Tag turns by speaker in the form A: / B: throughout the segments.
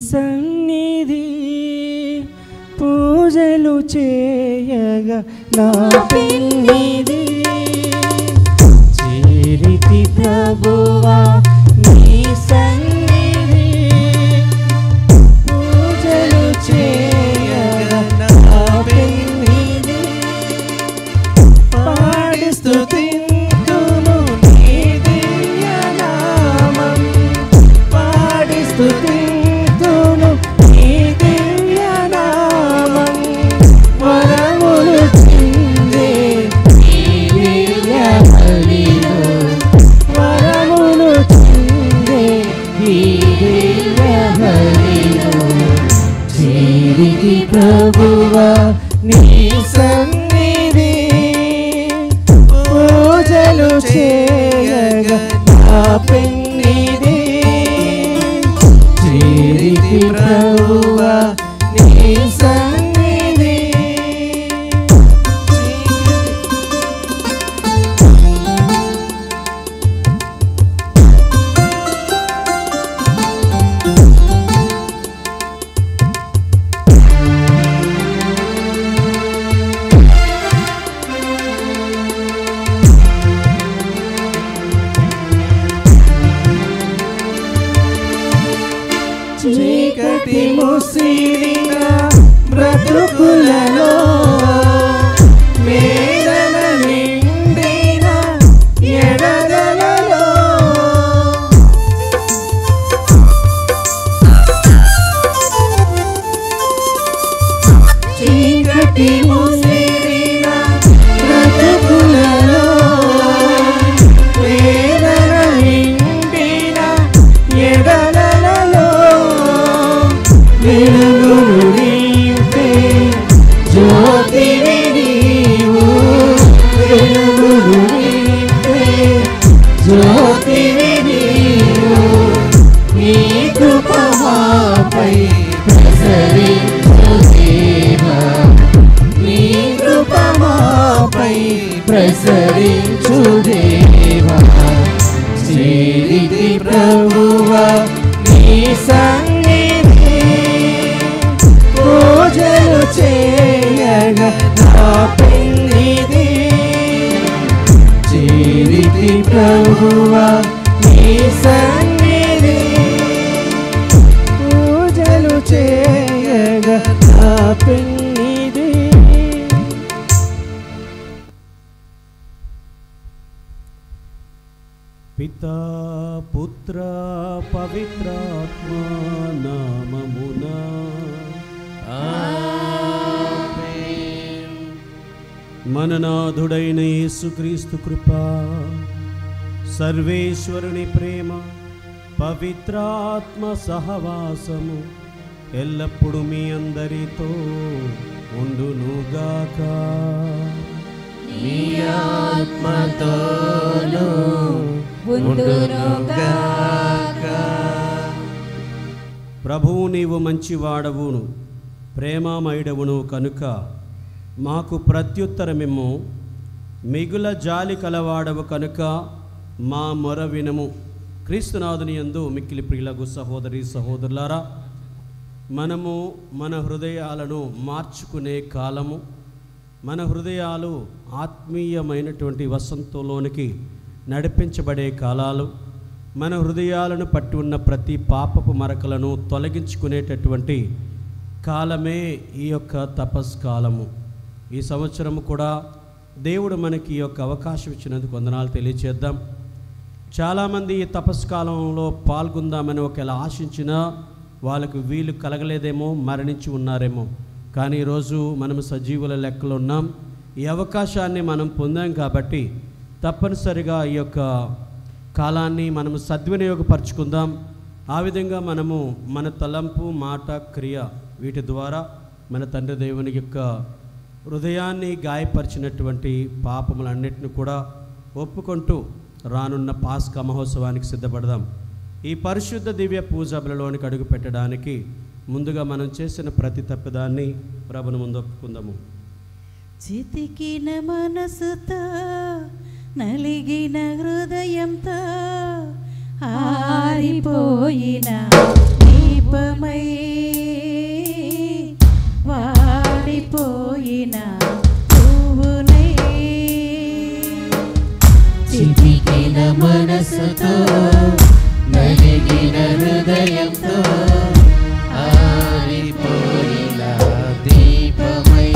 A: సన్నిధి పూజలు చేయగా నా పెన్నిధి చేరితి ప్రభువా నీ సన్నిధి పూజలు చేయగా నా పెన్నిధి పాడి స్తుతింతును నీ దివ్య నామం పాడి స్తుతి ప్రభువా నీ సన్నిధి పూజలు చేయగా నా పెన్నిధి చేరితి ప్రభువా నీ సన్నిధి. చీకటి ముసిరిన బ్రతుకులలో వేదన నిండిన ఎడదలలో చీకటి ముసిరిన బ్రతుకులలో వేదన నిండిన ఎడదలలో వెలుగును నీవే జ్యోతివి నీవు వెలుగును నీవే జ్యోతివి నీవు నీ కృప మాపై ప్రసరించు దేవా నీ కృప మాపై ప్రసరించు దేవా చేరితి ప్రభువా నీ సన్నిధి పూజలు చేయగా నా పెన్నిధి చేరితి ప్రభువా నీ సన్నిధి పూజలు చేయగా నా పెన్నిధి. పితా పుత్ర పవిత్రాత్మ నామమునా మననాథుడైన యేసుక్రీస్తు కృప సర్వేశ్వరుని ప్రేమ పవిత్రాత్మ సహవాసము ఎల్లప్పుడూ మీ అందరితో ఉండునుగాక. మీ ఆత్మతోనూ ఉండునుగాక. ప్రభువు నీవు మంచివాడవును ప్రేమామయుడవును కనుక మాకు ప్రత్యుత్తరమిమ్ము. మిగుల జాలి కలవాడవు కనుక మా మొర వినము. క్రీస్తునాథుని యందు మిక్కిలి ప్రియులకు సహోదరి సహోదరులారా, మనము మన హృదయాలను మార్చుకునే కాలము, మన హృదయాలు ఆత్మీయమైనటువంటి వసంతంలోనికి నడిపించబడే కాలాలు, మన హృదయాలను పట్టి ఉన్న ప్రతి పాపపు మరకలను తొలగించుకునేటటువంటి కాలమే ఈ యొక్క తపస్కాలము. ఈ సంవత్సరము కూడా దేవుడు మనకి ఈ యొక్క అవకాశం ఇచ్చినందుకు వందనాలు తెలియచేద్దాం. చాలామంది ఈ తపస్కాలంలో పాల్గొందామని ఒకవేళ ఆశించినా వాళ్ళకు వీలు కలగలేదేమో, మరణించి ఉన్నారేమో. కానీ ఈరోజు మనం సజీవుల లెక్కలో ఉన్నాం. ఈ అవకాశాన్ని మనం పొందాం కాబట్టి తప్పనిసరిగా ఈ యొక్క కాలాన్ని మనం సద్వినియోగపరుచుకుందాం. ఆ విధంగా మనము మన తలంపు మాట క్రియ వీటి ద్వారా మన తండ్రి దేవుని యొక్క హృదయాన్ని గాయపరిచినటువంటి పాపములన్నిటిని కూడా ఒప్పుకుంటూ రానున్న పాస్కా మహోత్సవానికి సిద్ధపడదాం. ఈ పరిశుద్ధ దివ్య పూజబలలోనికి అడుగు పెట్టడానికి ముందుగా మనం చేసిన ప్రతి తప్పిదాన్ని ప్రభుని ముందు ఒప్పుకుందాము.
B: చితికిన మనసుతో నలిగిన హృదయంతో ఆరిపోయిన నీ దీపమై వాడిపోయిన పువ్వునై
C: చితికిన మనసుతో నలిగిన హృదయంతో ఆరిపోయిన దీపమై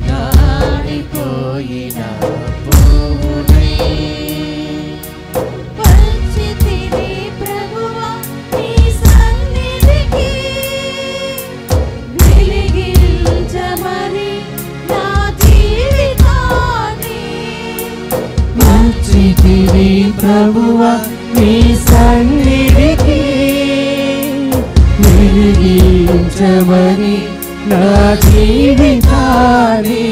C: వాడిపోయిన పువ్వునై
B: వచ్చితిని ప్రభువా నీ సన్నిధికి వెలిగించమని నా జీవితాన్ని
C: వచ్చితివి ప్రభువా నీ సన్నిధికి వెలిగించమని నా జీవితాన్ని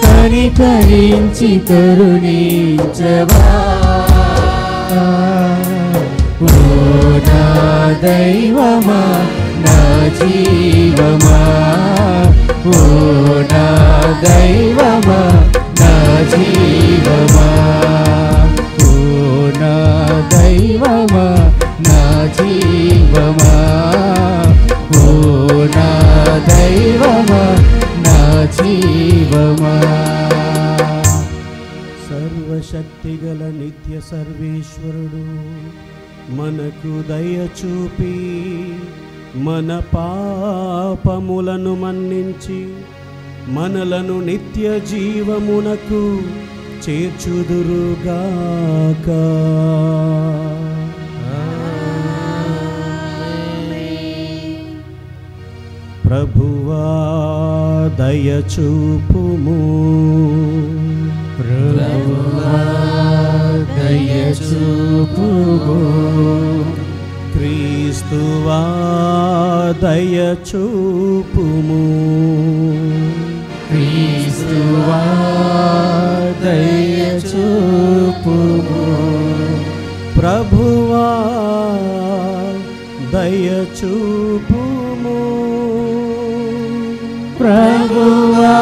C: కనికరించి కరుణించవా ఓ నా దైవమా నా జీవమా ఓ నా దైవమా నా జీవమా ఓ నా దైవమా నా జీవమా ఓ నా దైవమా నా జీవమా
A: సర్వశక్తిగల నిత్య సర్వేశ్వరుడు మనకు దయ చూపి మన పాపములను మన్నించి మనలను నిత్య జీవమునకు చేర్చుదురుగాక. ప్రభువా దయ చూపుము,
C: ప్రభువా దయ చూపుము,
A: క్రీస్తువా దయ చూపుము,
C: క్రీస్తువా దయ చూపుము,
A: ప్రభువా దయ చూపుము,
C: ప్రభువా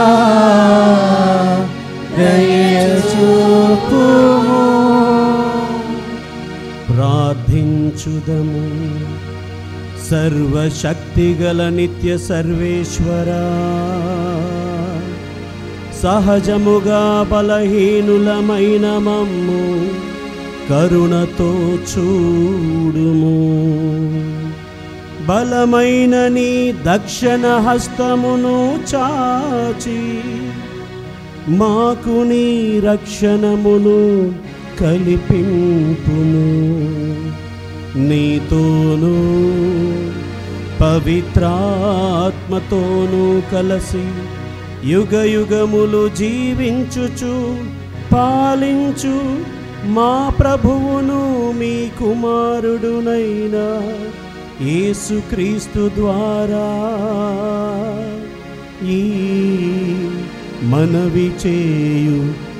C: దయ చూపుము.
A: ప్రార్థించుదము. సర్వశక్తిగల నిత్య సర్వేశ్వరా, సహజముగా బలహీనులమైన మమ్ము కరుణతో చూడుము. బలమైన నీ దక్షిణ హస్తమును చాచి మాకు నీ రక్షణమును కల్పింపును. నీతోనూ పవిత్రాత్మతోనూ కలసి యుగ యుగములు జీవించుచు పాలించు మా ప్రభువును మీ కుమారుడునైన యేసుక్రీస్తు ద్వారా ఈ మనవి చేయుచున్నాము.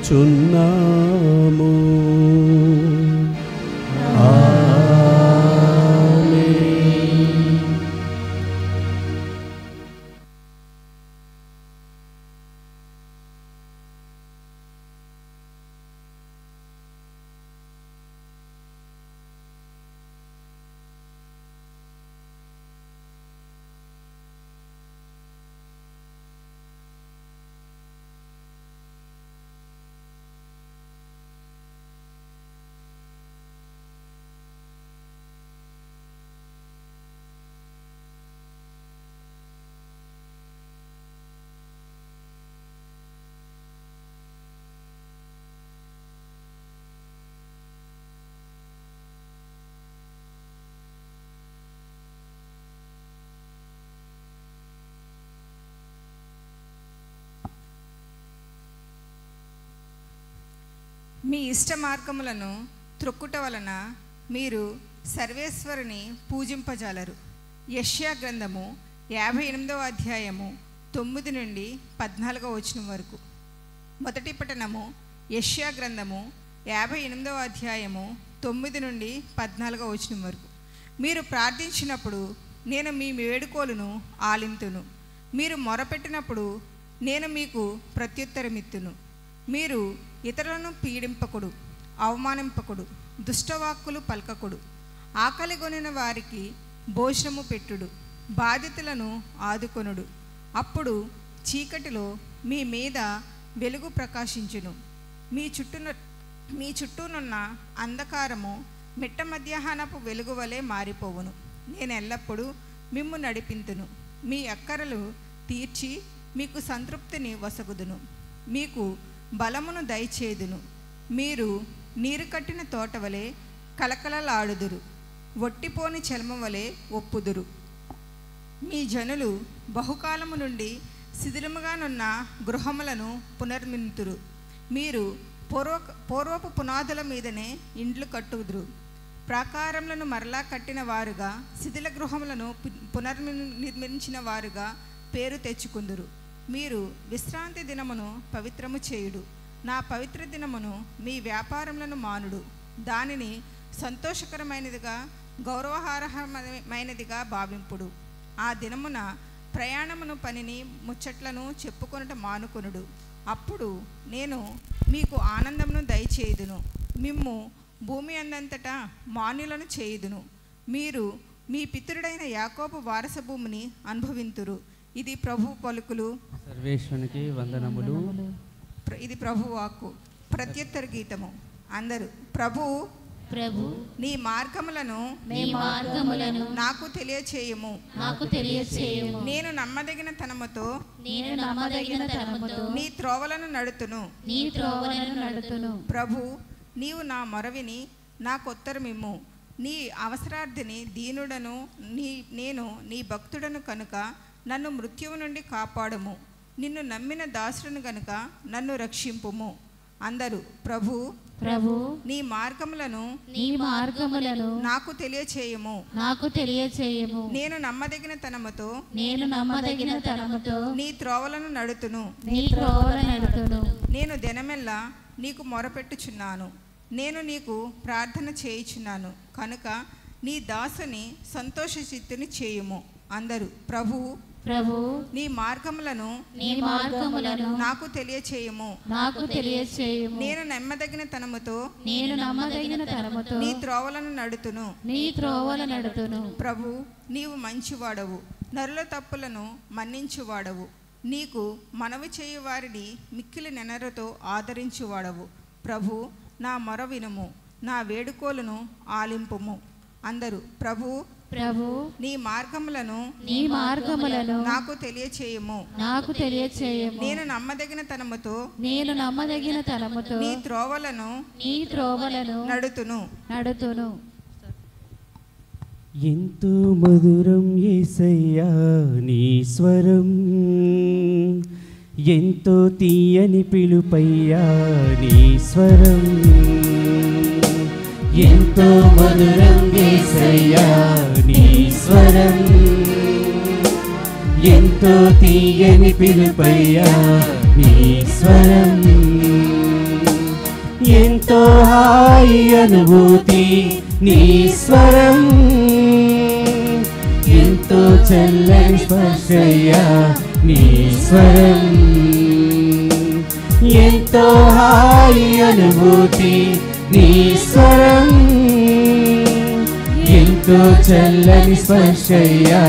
D: మీ ఇష్ట మార్గములను త్రొక్కుట వలన మీరు సర్వేశ్వరుని పూజింపజాలరు. యెషయా గ్రంథము 58వ అధ్యాయము 9 నుండి 14వ వచనం వరకు. మొదటి పఠనము యెషయా గ్రంథము 58వ అధ్యాయము 9 నుండి 14వ వచనం వరకు. మీరు ప్రార్థించినప్పుడు నేను మీ వేడుకోలును ఆలింతును. మీరు మొరపెట్టినప్పుడు నేను మీకు ప్రత్యుత్తరమిత్తును. మీరు ఇతరులను పీడింపకుడు, అవమానింపకుడు, దుష్టవాక్కులు పలకకుడు. ఆకలిగొనిన వారికి భోజనము పెట్టుడు, బాధితులను ఆదుకొనుడు. అప్పుడు చీకటిలో మీ మీద వెలుగు ప్రకాశించును. మీ చుట్టూనున్న అంధకారము మిట్ట మధ్యాహ్నపు వెలుగు వలె మారిపోవును. నేను ఎల్లప్పుడూ మిమ్ము నడిపింతును, మీ అక్కరలు తీర్చి మీకు సంతృప్తిని వసగుదును, మీకు బలమును దయచేదును. మీరు నీరు కట్టిన తోట వలె కలకలలాడుదురు, ఒట్టిపోని చర్మం వలె ఒప్పుదురు. మీ జనులు బహుకాలము నుండి శిథిలముగానున్న గృహములను పునర్మింతురు. మీరు పూర్వపు పునాదుల మీదనే ఇండ్లు కట్టుదురు. ప్రాకారములను మరలా కట్టిన వారుగా, శిథిల గృహములను పునర్నిర్మించిన వారుగా పేరు తెచ్చుకుందురు. మీరు విశ్రాంతి దినమును పవిత్రము చేయుడు, నా పవిత్ర దినమును మీ వ్యాపారములను మానుడు. దానిని సంతోషకరమైనదిగా గౌరవహారమైనదిగా భావింపుడు. ఆ దినమున ప్రయాణమును పనిని ముచ్చట్లను చెప్పుకొనుట మానుకొనుడు. అప్పుడు నేను మీకు ఆనందమును దయచేయుదును, మిమ్ము భూమి అందంతటా మాన్యులను చేయుదును. మీరు మీ పితరుడైన యాకోబు వారస భూమిని అనుభవింతురు. ఇది ప్రభు పలుకులు.
C: సర్వేశ్వరునికి వందనములు.
D: ఇది ప్రభు వాక్కు. ప్రత్యుత్తర గీతము. అందరూ ప్రభు
B: నీ
D: మార్గములను నాకు తెలియచేయము. నేను నమ్మదగిన తనముతో నీ త్రోవలను నడుతును. ప్రభు నీవు నా మొరవిని నాకు ఉత్తరమిమ్ము. నీ అవసరార్థిని దీనుడను నేను నీ భక్తుడను కనుక నన్ను మృత్యువు నుండి కాపాడుము. నిన్ను నమ్మిన దాసులను గనుక నన్ను రక్షింపుము. అందరూ ప్రభు నీ మార్గములను నాకు తెలియచేయము. నేను నమ్మదగిన తనముతో నీ త్రోవలను నడుతును. నేను దినమెల్లా నీకు మొరపెట్టుచున్నాను. నేను నీకు ప్రార్థన చేయుచున్నాను కనుక నీ దాసుని సంతోష చిత్తుని చేయుము. అందరూ ప్రభు నీ మార్గములను నాకు తెలియచేయము. నేను నమ్మదగిన తనముతో నీ త్రోవలను నడుతును. ప్రభు నీవు మంచివాడవు, నరుల తప్పులను మన్నించువాడవు. నీకు మనవి చేయు వారిని మిక్కిలి నెనరతో ఆదరించువాడవు. ప్రభు నా మొర వినుము, నా వేడుకోలను ఆలింపుము. అందరూ ప్రభు నీ మార్గములను నాకు తెలియచేయము. నేను నమ్మదగిన తనముతో నీ త్రోవలను నడుతును.
A: ఎంతో మధురం యేసయ్యా నీ స్వరం, ఎంతో తీయని పిలుపయ్యా నీ స్వరం. ఎంతో మధురం యేసయ్యా నీ స్వరం, ఎంతో తీయని పిలుపయ్యా నీ స్వరం. ఎంతో హాయి అనుభూతి నీ స్వరం, ఎంతో చల్లని స్పర్శయ్యా నీ స్వరం. ఎంతో హాయి అనుభూతి నీ స్వరం, ఎంతో చల్లని స్పర్శయ్యా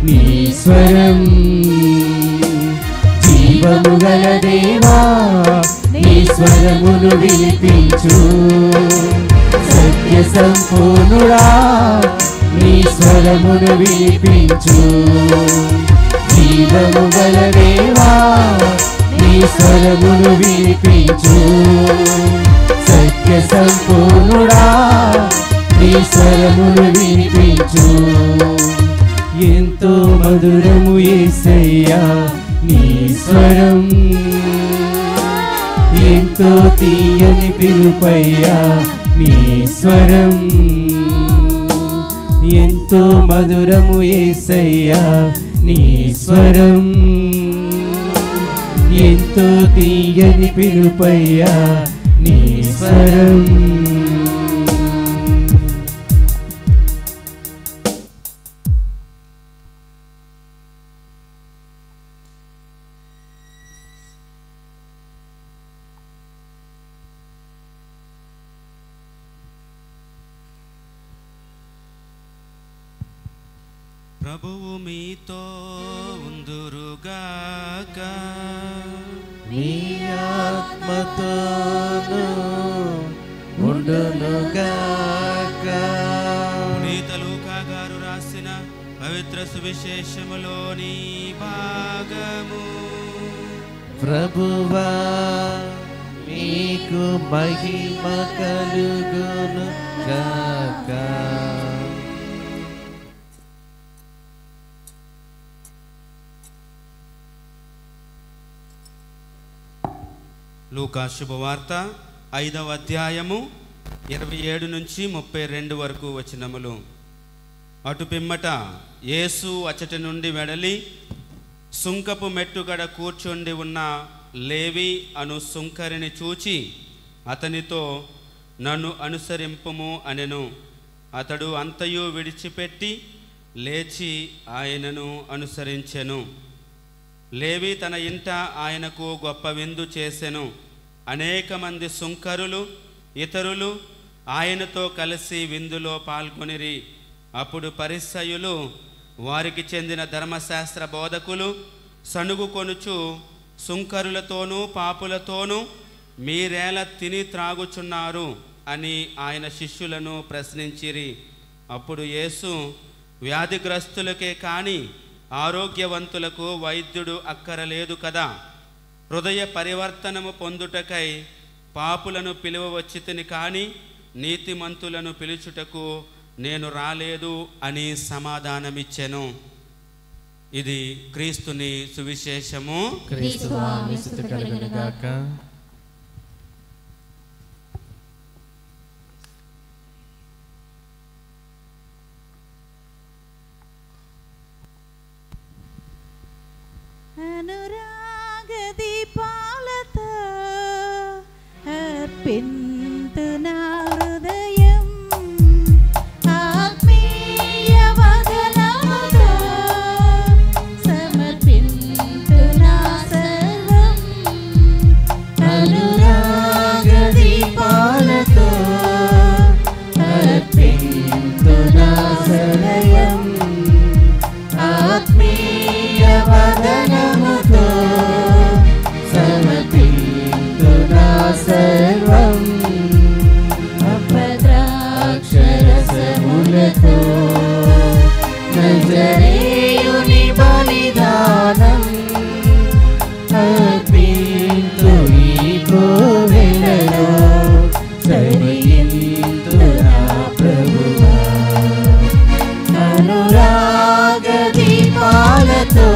A: నీ స్వరం. జీవము గల దేవా నీ స్వరమును వినిపించు. సత్య సంపూర్ణుడా నీ స్వరమును వినిపించు. జీవము గల దేవా నీ స్వరమును వినిపించు. సత్య సంపూర్ణుడా నీ స్వరమును వినిపించు. ఎంతో మధురము యేసయ్యా నీ స్వరం, ఎంతో తీయని పిలుపయ్యా నీ స్వరం. ఎంతో మధురము యేసయ్యా నీ స్వరం, ఎంతో తీయని పిలుపయ్యా నీ స్వరం.
E: ప్రభువు మీతో ఉందురుగాక.
A: మీ ఆత్మతోను ఉండునుగాక.
E: పునీత లూకా గారు రాసిన పవిత్ర సువిశేషములోని భాగము.
A: ప్రభువా మీకు మహిమ కలుగును గాక.
E: లూకా శుభవార్త 5వ అధ్యాయము 27 నుంచి 32 వరకు వచనములు. అటు పిమ్మట యేసు అచ్చటి నుండి వెడలి సుంకపు మెట్టుగడ కూర్చుండి ఉన్న లేవి అను సుంకరిని చూచి అతనితో నన్ను అనుసరింపుము అనెను. అతడు అంతయు విడిచిపెట్టి లేచి ఆయనను అనుసరించెను. లేవి తన ఇంట ఆయనకు గొప్ప విందు చేసెను. అనేక మంది సుంకరులు ఇతరులు ఆయనతో కలిసి విందులో పాల్గొనిరి. అప్పుడు పరిసయ్యులు వారికి చెందిన ధర్మశాస్త్ర బోధకులు సణుగు కొనుచు సుంకరులతోనూ పాపులతోనూ మీరేలా తిని త్రాగుచున్నారు అని ఆయన శిష్యులను ప్రశ్నించిరి. అప్పుడు యేసు వ్యాధిగ్రస్తులకే కాని ఆరోగ్యవంతులకు వైద్యుడు అక్కరలేదు కదా, హృదయ పరివర్తనము పొందుటకై పాపులను పిలువవచ్చితిని కానీ నీతిమంతులను పిలుచుటకు నేను రాలేదు అని సమాధానమిచ్చెను. ఇది క్రీస్తుని సువిశేషము.
A: క్రీస్తువా మీ స్తుతి కలుగును గాక.
B: అనురాగ దీపాలతో అర్పింతు నా హృదయం, ఆత్మీయ వదనముతో సమర్పింతు నా సర్వం.
A: అనురాగ దీపాలతో అర్పింతు నా హృదయం, ఆత్మీయ వదనముతో సమర్పింతు నా సర్వం. అపద్రాక్షరసములతో నజరేయుని బలిదానం అర్పింతు ఈ కోవెలలో సరియింతు నా ప్రభువా. అనురాగ దీపాలతో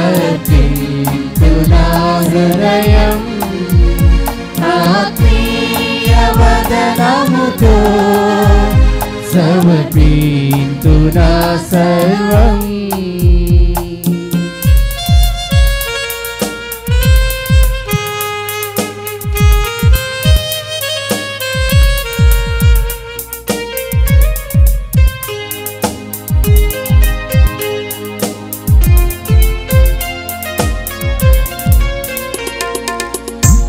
A: అర్పింతు నా హృదయం, ఆత్మీయ వదనముతో సమర్పింతు నా సర్వం.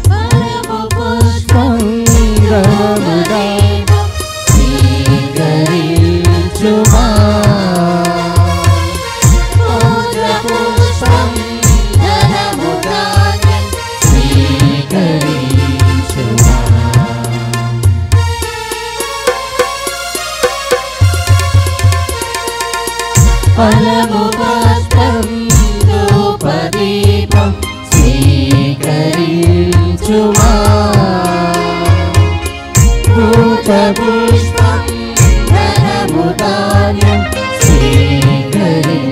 B: పరము పుష్పం
A: గమముదైవం స్వీకరించుమా.
B: పూజ పుష్పం ధనము ధాన్యం
A: స్వీకరించుమా.
B: ఫలము పుష్పం
A: ధూపదీపం స్వీకరించుమా. పూజ పుష్పం ధనము ధాన్యం స్వీకరించుమా.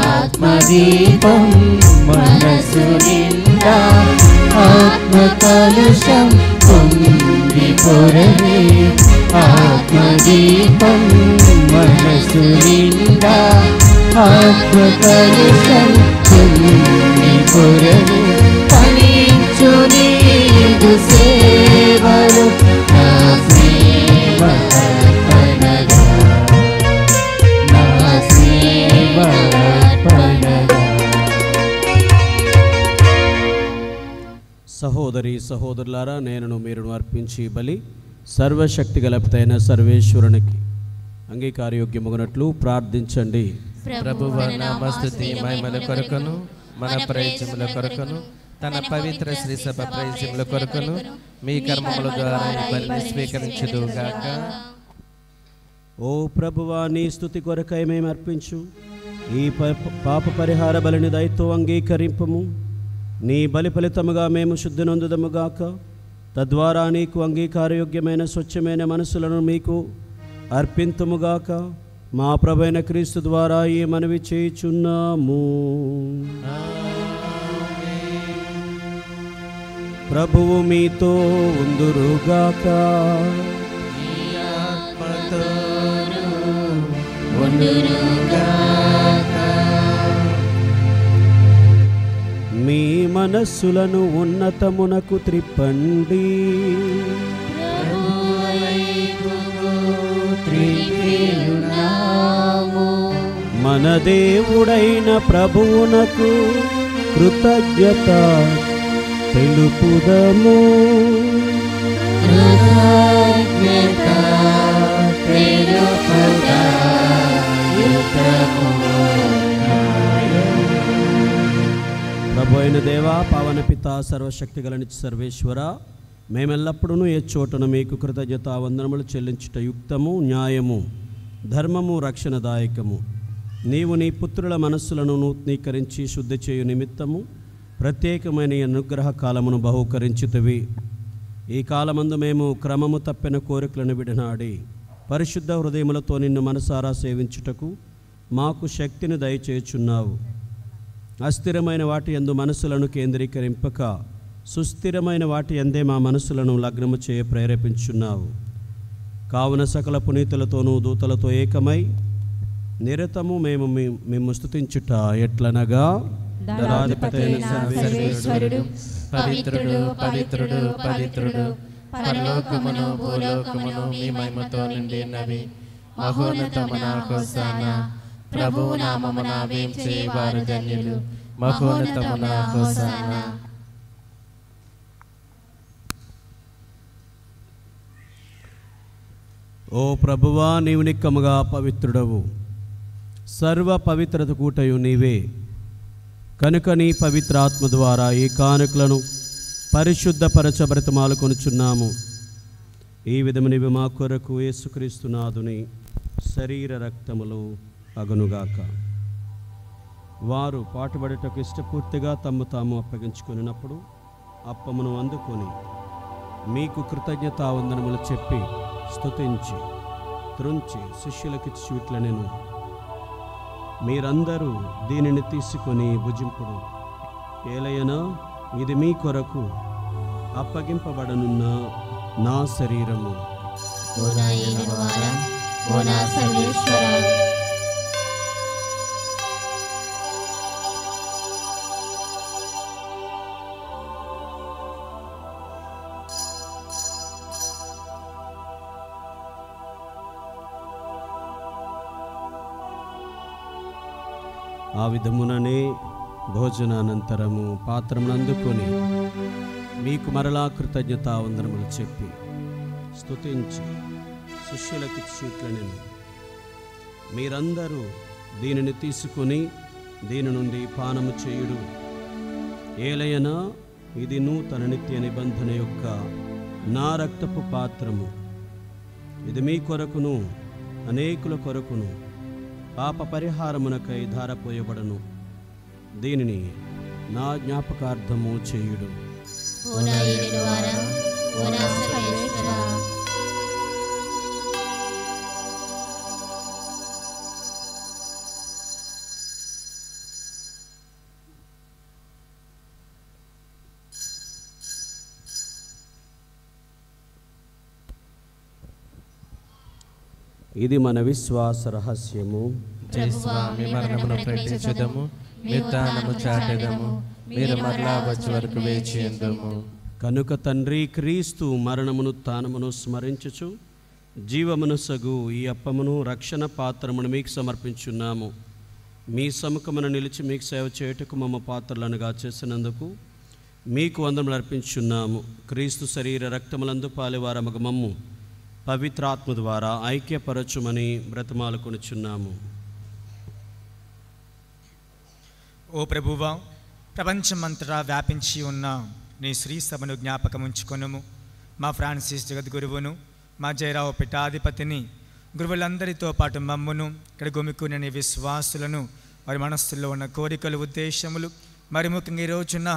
A: ఆత్మదీపం మనసు నిండా ఆత్మ కలుషం పొంగి పొరలే. ఆత్మదీపం మనసు నిండా ఆత్మ కలుషం పొంగి పొరలే. ఫలించు నీదు సేవలు నా సేవ అర్పణగా, నా సేవ అర్పణగా.
F: సహోదరి సహోదరులారా, నేనును మీరును అర్పించి బలి సర్వశక్తి గలపతైన సర్వేశ్వరునికి అంగీకారయోగ్యమగునట్లు ప్రార్థించండి.
A: ప్రభువు నామస్తుతి మహిమల కొరకును మన ప్రయోజనముల కొరకును తన పవిత్ర శ్రీ సభ ప్రయోజనముల కొరకును మీ కర్మముల ద్వారా ఈ బలిని స్వీకరించుదుగాక.
F: ఓ ప్రభువా, నీ స్తుతి కొరకై మేము అర్పించు ఈ పాప పరిహార బలిని దయతో అంగీకరింపము. నీ బలి ఫలితముగా మేము శుద్ధి నొందుదముగాక. తద్వారా నీకు అంగీకారయోగ్యమైన స్వచ్ఛమైన మనసులను మీకు అర్పింతుముగాక. మా ప్రభువైన క్రీస్తు ద్వారా ఈ మనవి చేయుచున్నాము. ప్రభువు మీతో ఉందురుగాక. మీ మనస్సులను ఉన్నతమునకు త్రిప్పండి. మన దేవుడైన ప్రభువునకు కృతజ్ఞత తెలుపుదము. ప్రభు అయిన దేవా, పావన పిత, సర్వశక్తి గల నిత్య సర్వేశ్వర, మేమెల్లప్పుడూ ఏ చోటను మీకు కృతజ్ఞత వందనములు చెల్లించుట యుక్తము, న్యాయము, ధర్మము, రక్షణదాయకము. నీవు నీ పుత్రుల మనస్సులను నూతనీకరించి శుద్ధి చేయు నిమిత్తము ప్రత్యేకమైన అనుగ్రహ కాలమును బహూకరించుతవి. ఈ కాలమందు మేము క్రమము తప్పిన కోరికలను విడనాడి పరిశుద్ధ హృదయములతో నిన్ను మనసారా సేవించుటకు మాకు శక్తిని దయచేయుచున్నావు. అస్థిరమైన వాటి యందు మనసులను కేంద్రీకరింపక సుస్థిరమైన వాటి యందే మా మనసులను లగ్నము చేయ ప్రేరేపించున్నావు. కావున సకల పునీతులతోనూ దూతలతో ఏకమై నిరతము మేము మేము స్తుతించుట ఎట్లనగా, దళాధిపతైన
A: సర్వేశ్వరుడు పవిత్రుడు పవిత్రుడు పవిత్రుడు, పరలోకమును భూలోకమును మీ మహిమతో నిండినవి. మహోన్నతమున హోసానా, ప్రభువు నామమున వేంచేవారు ధన్యులు. మహోన్నతమున హోసానా.
F: ఓ ప్రభువా, నీవు నిక్కముగా పవిత్రుడవు, సర్వ పవిత్రత కూటయు నీవే. కనుక నీ పవిత్రాత్మ ద్వారా ఈ కానుకలను పరిశుద్ధపరచ బ్రతమాలుకొనుచున్నాము. ఈ విధము నీవు మా కొరకు యేసుక్రీస్తునాథుని శరీర రక్తములు అగునుగాక. వారు పాటుపడటకు ఇష్టపూర్తిగా తమ్ము తాము అప్పగించుకున్నప్పుడు అప్పమును అందుకొని మీకు కృతజ్ఞతావందనములు చెప్పి స్తుతించి త్రుంచి శిష్యులకిచ్చి ఇట్లనెను, మీరందరూ దీనిని తీసుకొని భుజింపుడు. ఏలయనా, ఇది మీ కొరకు అప్పగింపబడనున్న నా శరీరము. ఆ విధముననే భోజనానంతరము పాత్రమును అందుకొని మీకు మరలా కృతజ్ఞతావందనములు చెప్పి స్తుతించి శిష్యులకిచ్చి ఇట్లనెను, మీరందరూ దీనిని తీసుకొని దీని నుండి పానము చేయుడు. ఏలయనా, ఇది నూతన నిత్య నిబంధన యొక్క నా రక్తపు పాత్రము. ఇది మీ కొరకును అనేకుల కొరకును పాప పరిహారమునకై ధారపోయబడను. దీనిని నా జ్ఞాపకార్థము చేయుడు. ఇది మన విశ్వాస రహస్యము.
A: స్వామి మరణమును ప్రకటించుదము, నిర్ధానము చాటెదము, మీరు మరలా వచ్చే వరకు వేచి ఉందుము.
F: కనుక తండ్రి, క్రీస్తు మరణమును తానమును స్మరించుచు జీవమును సగు ఈ అప్పమును రక్షణ పాత్రమును మీకు సమర్పించున్నాము. మీ సముఖమును నిలిచి మీకు సేవ చేయుటకు మమ్మ పాత్రలనుగా చేసినందుకు మీకు వందనములు అర్పించున్నాము. క్రీస్తు శరీర రక్తములందు పాలివారమగ మమ్ము పవిత్రాత్మ ద్వారా ఐక్యపరచుమని బ్రతిమాలుకొనుచున్నాము.
G: ఓ ప్రభువా, ప్రపంచమంతటా వ్యాపించి ఉన్న నీ శ్రీ సభను జ్ఞాపకం ఉంచుకొనుము. మా ఫ్రాన్సిస్ జగద్గురువును, మా జయరావు పీఠాధిపతిని, గురువులందరితో పాటు మమ్మును, ఇక్కడ గుమికూడిన నీ విశ్వాసులను, వారి మనస్సుల్లో ఉన్న కోరికలు, ఉద్దేశములు, మరి ముఖ్యంగా ఈ రోజున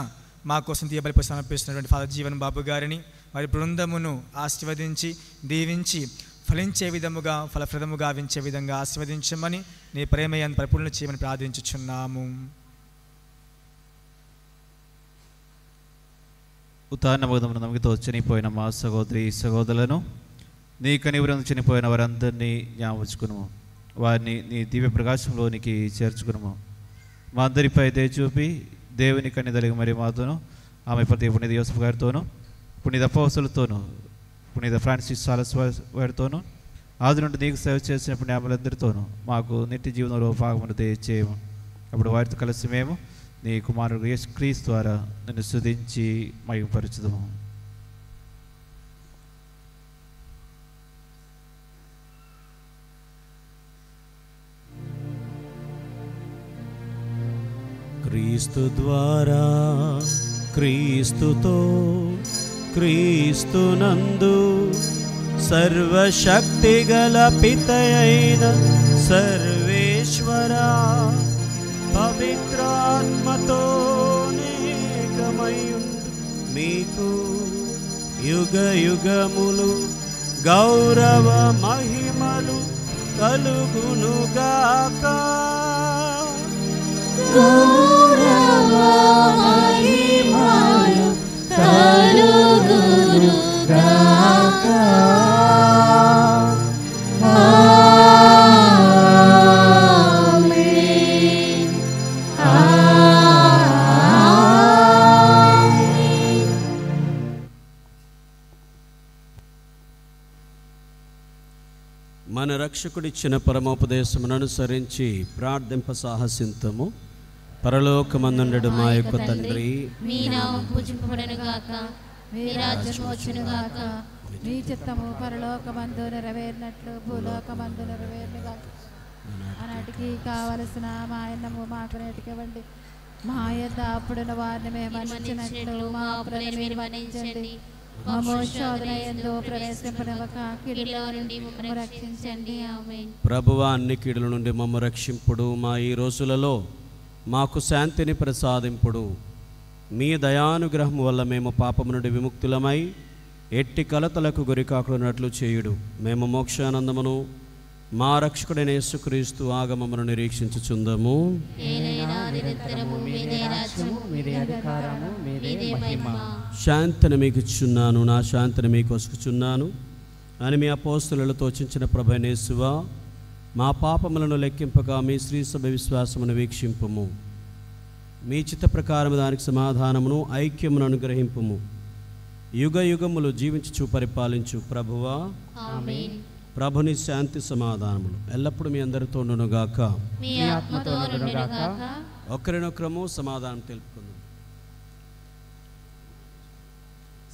G: మా కోసం తీయబలిపై సమర్పిస్తున్నటువంటి ఫాదర్ జీవన్ బాబు గారిని, వారి బృందమును ఆశీర్వదించి దీవించి ఫలించే విధముగా, ఫలప్రదముగా గావించే విధంగా ఆశీర్వదించమని నీ ప్రేమయందు పరిపూర్ణ చేయమని ప్రార్థించుచున్నాము.
H: ఉదాహరణ నమ్మకతో చనిపోయిన మా సహోదరి సహోదరులను, నీ కనివరం చనిపోయిన వారందరినీ జ్ఞాపకము, వారిని నీ దివ్య ప్రకాశంలోనికి చేర్చుకును. మా అందరిపై దయ చూపి దేవుని కన్నిదలిగి మరి మాతోను, ఆమె ప్రతి పుణ్యద యోసఫ్ గారితోనూ, పుణ్యద అపోస్తలుతోనూ, పుణ్యద ఫ్రాన్సిస్ సాలస్ వారితోనూ, ఆది నుండి నీకు సేవ చేసిన పుణ్యాములందరితోనూ మాకు నిత్య జీవనంలో భాగమును దయచేయము. అప్పుడు వారితో కలిసి మేము నీ కుమారుడు యేసుక్రీస్తు ద్వారా నిన్ను స్తుతించి మహిమపరచుదుము.
F: క్రీస్తు ద్వారా, క్రీస్తుతో, క్రీస్తునందు సర్వశక్తిగల పితయైన సర్వేశ్వర పవిత్రాత్మతో నేకమయుండు మీకు యుగ యుగములు గౌరవ మహిమలు కలుగునుగాక.
B: గౌరవ మహిమలు కలుగునుగాక. ఆమేన్. ఆమేన్.
F: మన రక్షకుడిచ్చిన పరమోపదేశమును అనుసరించి ప్రార్థింప సాహసింతము. పరలోకమందుండెడు మా యొక్క తండ్రి,
B: మీ నామం పూజింపబడును గాక, మీ రాజ్యం వచ్చును గాక,
I: మీ చిత్తము పరలోకమందు నెరవేరినట్లు భూలోకమందు నెరవేరును గాక. ఆనాటికి కావలసిన మా అన్నము మాకు నేటికివ్వండి. మా యొద్ద అప్పుడున్న వారిని మేము మన్నించినట్లు మా అప్పులను మీరు మన్నించండి. మమ్ము శోధన యందు ప్రవేశింపనివ్వక కీడులో నుండి మమ్మల్ని రక్షించండి. ఆమేన్.
F: ప్రభువా, అన్ని కీడుల నుండి మమ్మ రక్షింపుడు. మా ఈ రోజులలో మాకు శాంతిని ప్రసాదింపుడు. మీ దయానుగ్రహం వల్ల మేము పాపము నుండి విముక్తులమై ఎట్టి కలతలకు గురికాకున్నట్లు చేయుడు. మేము మోక్షానందమును మా రక్షకుడైన యేసుక్రీస్తు ఆగమమును నిరీక్షించుచుందము.
B: ఏలైనా నిరంతరము మీదే రాజ్యము,
C: మీదే అధికారము, మీదే మహిమ.
F: శాంతిని మీకు ఇచ్చున్నాను, నా శాంతిని మీకు వసుకుచున్నాను అని మీ అపోస్తలులతో చించిన ప్రభువైన యేసువా, మా పాపములను లెక్కింపగా మీ శ్రీ సభ విశ్వాసమును వీక్షింపుము. మీ చిత్త ప్రకారము దానికి సమాధానమును ఐక్యమును అనుగ్రహింపుము. యుగ యుగములు జీవించుచు పరిపాలించు ప్రభువా.
B: ఆమేన్.
F: ప్రభుని శాంతి సమాధానములు ఎల్లప్పుడూ మీ అందరితో ఉండునుగాక.
B: మీ ఆత్మతో నుండును గాక.
F: ఒకరినొకరము సమాధానం తెలుపుకుందాం.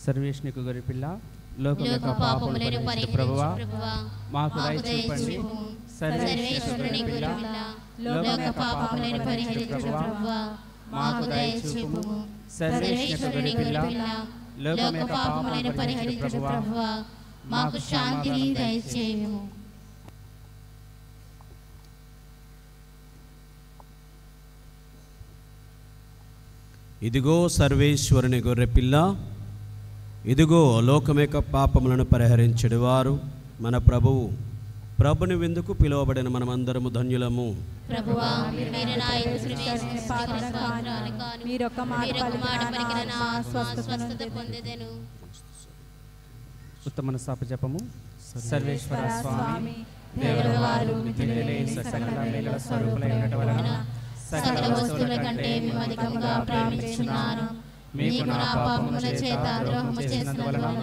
C: సర్వేష్నికి గొర్రెపిల్ల, లోక
B: లోక పాపములను పరిహరించు
C: ప్రభువా,
B: ప్రభువా,
C: మాకు
B: మాకు
C: దయ చూపండి.
B: దయచూపుము.
C: సర్వేశ్వరుని
B: సర్వేశ్వరుని గొర్రెపిల్ల, లోక పాపములను పరిహరించు ప్రభువా, మాకు దయచూపుము. సర్వేశ్వరుని గొర్రెపిల్ల, లోక పాపములను పరిహరించు ప్రభువా, మాకు శాంతిని దయచేయుము.
F: ఇదిగో సర్వేశ్వరుని గొర్రెపిల్ల, ఇదిగో లోకమేక పాపములను పరిహరించెడువారు మన ప్రభువు. ప్రభుని విందుకు పిలువబడిన మనమందరము ధన్యులము.
B: ప్రభువా, మీరు నా యేసు క్రీస్తుని పాత్రను కాను,
I: మీరొక్క మాట
B: పలికిన నా ఆత్మ స్వస్థత పొందెదెను.
C: ఉత్తమ సాప జపము. సర్వేశ్వర స్వామి,
B: దేవరవారు
C: తెలియలేని సకల మేలుల స్వరూపులై ఉండటం వలన
B: సకల వస్తువుల కంటే మేము అధికంగా ప్రేమించున్నాను. మీకు నా పాపముల చేత ద్రోహము చేసినందువలన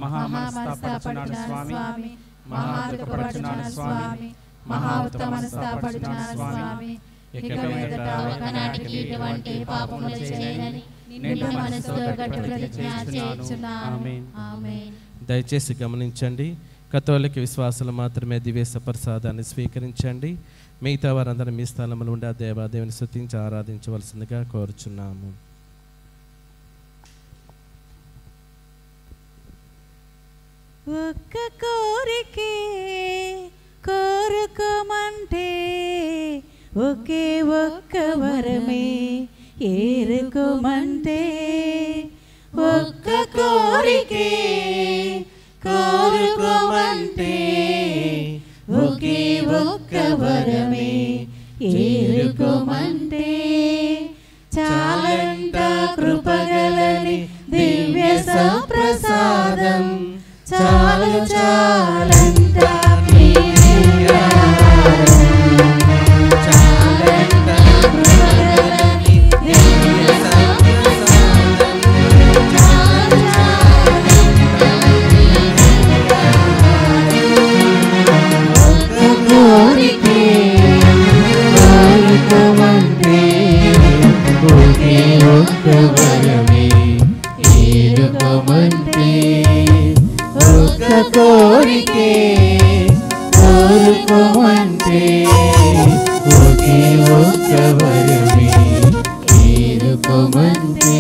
C: మహామనస్తాపడుచున్నాను స్వామి, మహాదుఃఖపడుచున్నాను స్వామి,
I: మహా ఉత్తమనస్తాపడుచున్నాను స్వామి. ఇక మీదట
B: ఒకనాటికి ఇటువంటి పాపములు చేయనని నిండు మనసుతో గట్టి ప్రతిజ్ఞ చేయుచున్నాను.
C: ఆమేన్.
B: ఆమేన్.
A: దయచేసి గమనించండి. కథోలిక విశ్వాసులు మాత్రమే దివ్య ప్రసాదాన్ని స్వీకరించండి. మిగతా వారందరూ మీ స్థలంలో ఉండి ఆ దేవాదేవుని స్తుతించి ఆరాధించవలసిందిగా కోరుచున్నాము.
I: ఒక్క కోరికే కోరుకోమంటే ఒకే ఒక్క వరమే ఏరుకోమంటే ఒక్క కోరికే కోరుకోమంటే ఒకే ఒక్క వరమే ఏరుకోమంటే చాలంట కృపగలని దివ్య సంప్రసాదం చాలు చాలంట చాలంట కృపగలని దివ్య సంప్రసాదం చాలు ఒక్క కోరికే కోరుకోమంటే ఒకే ఒక్క వరమే ఏరుకోమంటే ఒక్క కోరికే కోరుకోమంటే ఒకే ఒక్క వరమే ఏరుకోమంటే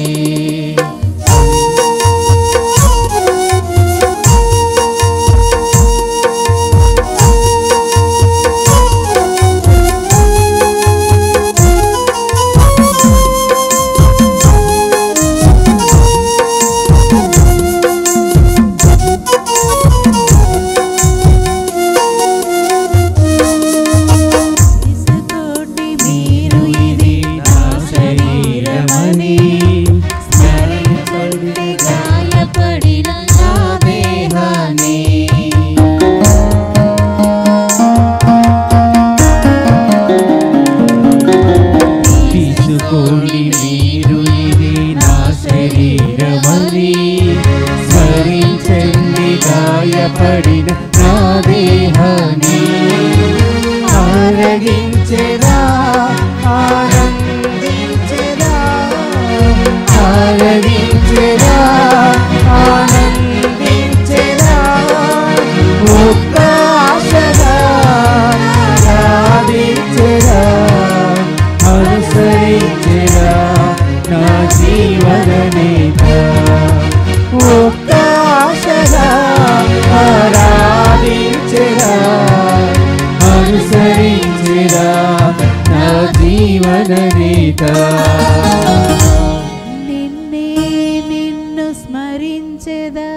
I: నిన్ను స్మరించెదా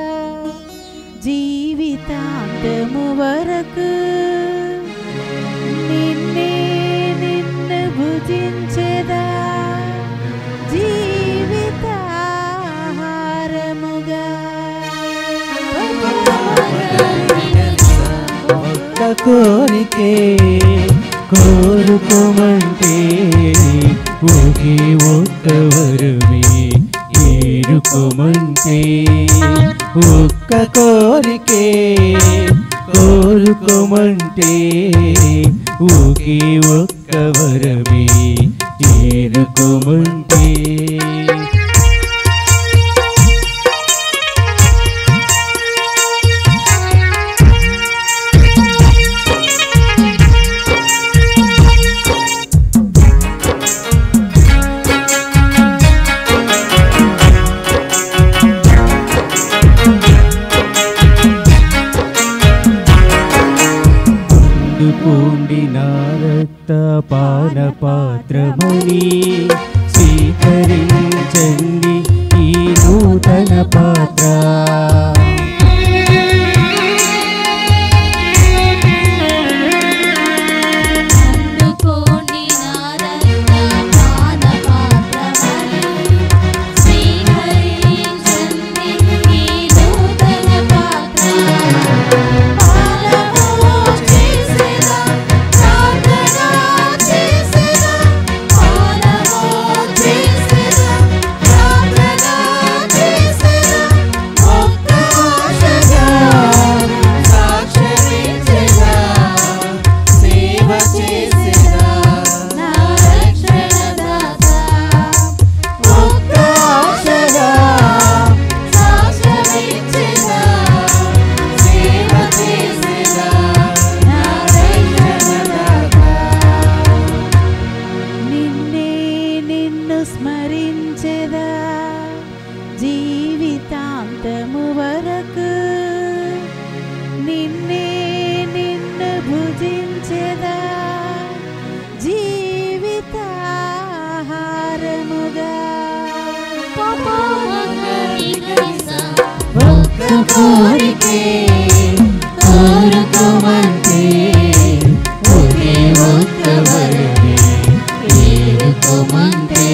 I: జీవితాంతము వరకు నిన్ను భుజించెదా జీవితాహారముగా ఒక్క కోరికే కోరుకోమంటే ఒకే ఒక్క వరమే ఏరుకోమంటే ఒక్క కోరికే కోరుకోమంటే ఒకే ఒక్క వరమే ఏరుకోమంటే పొంది నా రక్త పాన పాత్రమని స్వీకరించండి ఈ నూతన పాత్ర
B: చేసేదా
I: భుజించెదా జీవితాహారముగా.
B: ఒక్క కోరికే కోరుకోమంటే ఒకే ఒక్క వరమే వేడుకోమంటే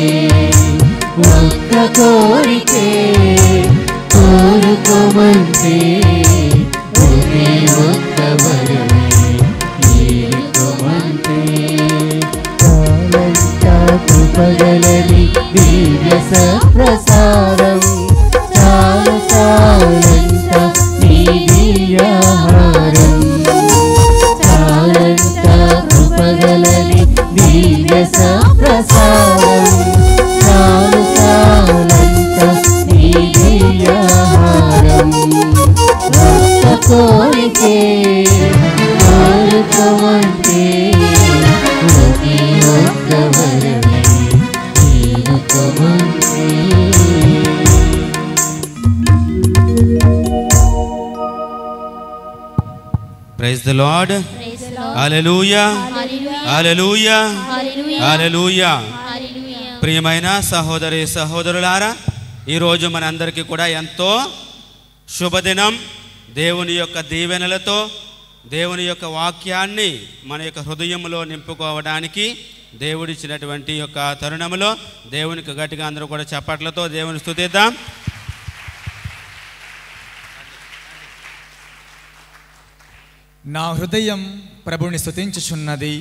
B: ఒక్క కోరికే కోరుకోమంటే ఒకే ఒక్క వరమే వేడుకోమంటే కాలంతా కృపగలని దివ్య సప్రసారం చాలు చాలంత నీ దివ్యాహారం చాలంత కృపగలని దివ్య సప్రసారం చాలు చాలంత నీ దివ్యాహారం ఒక్క కోరికే కోరుకోమంటే ఒకే ఒక్క వరమే వేడుకోమంటే.
E: Praise the lord. Hallelujah hallelujah hallelujah. ప్రియమైన సహోదరి సహోదరులారా, ఈరోజు మనందరికీ కూడా ఎంతో శుభదినం. దేవుని యొక్క దీవెనలతో దేవుని యొక్క వాక్యాన్ని మన యొక్క హృదయంలో నింపుకోవడానికి దేవుడిచ్చినటువంటి యొక్క తరుణంలో దేవునికి గట్టిగా అందరూ కూడా చప్పట్లతో దేవుని స్తుతిద్దాం.
G: నా హృదయం ప్రభుని స్తుతించుచున్నది,